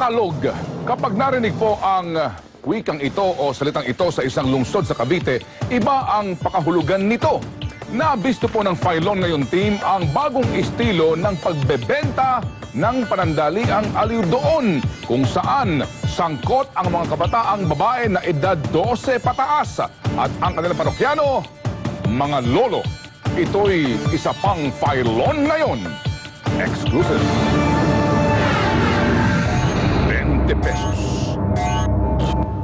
Pakalog. Kapag narinig po ang wikang ito o salitang ito sa isang lungsod sa Cavite, iba ang pakahulugan nito. Nabisto po ng Filon ngayon team ang bagong estilo ng pagbebenta ng panandaliang aliw doon kung saan sangkot ang mga kabataang babae na edad 12 pataas at ang kanilang parokyano, mga lolo. Ito'y isa pang Filon ngayon. Exclusive. 20 pesos.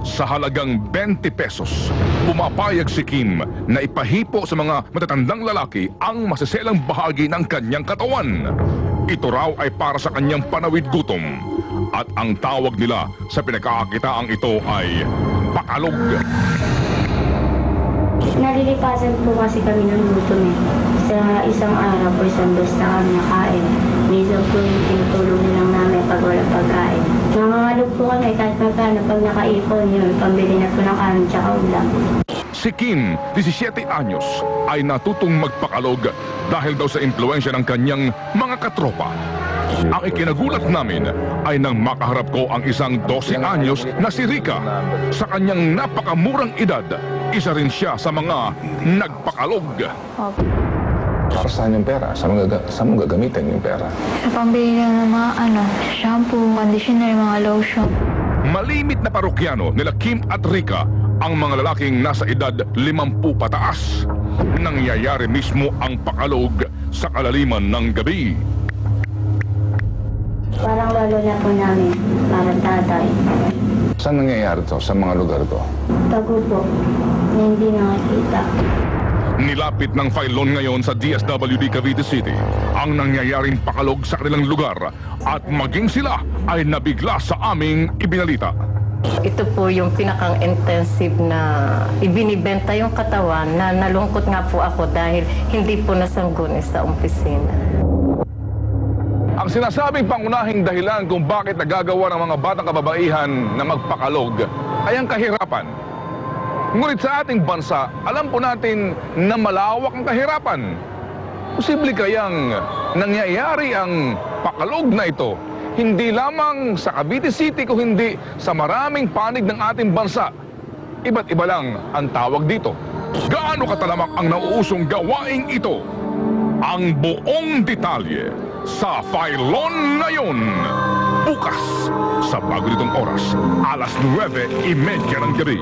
Sa halagang 20 pesos, pumapayag si Kim na ipahipo sa mga matatandang lalaki ang masiselang bahagi ng kanyang katawan. Ito raw ay para sa kanyang panawid gutom. At ang tawag nila sa pinagkakakitaang ito ay pakalog. Nalilipasan po kasi kami ng gutom eh. Sa isang araw po, isang dos na kami nakain. Minsan po yung tinutulong nilang namin pag walang pagkain. Nangangalog po kami kahit magkano pag nakaipon yun. Pambili na po ng kanin tsaka ulam. Si Kim, 17 anyos, ay natutong magpakalog dahil daw sa impluensya ng kanyang mga katropa. Ang ikinagulat namin ay nang makaharap ko ang isang 12 anyos na si Rica. Sa kanyang napakamurang edad, isa rin siya sa mga nagpakalog. Para saan yung pera? Saan mo gagamitin yung pera? Sa pambili ng mga shampoo, conditioner, mga lotion. Malimit na parokyano nila Kim at Rica ang mga lalaking nasa edad 50 pataas. Nangyayari mismo ang pakalog sa kalaliman ng gabi. Parang lalo na po namin, parang tatay. Saan nangyayari to? Sa mga lugar to? Tago po, na hindi nakikita. Nilapit ng Filon ngayon sa DSWD Cavite City ang nangyayaring pakalog sa kanilang lugar at maging sila ay nabigla sa aming ibinalita. Ito po yung pinakang intensive na ibinibenta yung katawan na nalungkot nga po ako dahil hindi po nasangguni sa opisina. Ang sinasabing pangunahing dahilan kung bakit nagagawa ng mga batang kababaihan na magpakalog ay ang kahirapan. Ngunit sa ating bansa, alam po natin na malawak ang kahirapan. Posible kayang nangyayari ang pakalog na ito hindi lamang sa Cavite City kung hindi sa maraming panig ng ating bansa. Iba't iba lang ang tawag dito. Gaano katalamak ang nauusong gawaing ito? Ang buong detalye sa Filon ngayon. Bukas sa bago nitong oras, alas 9:30 ng gabi.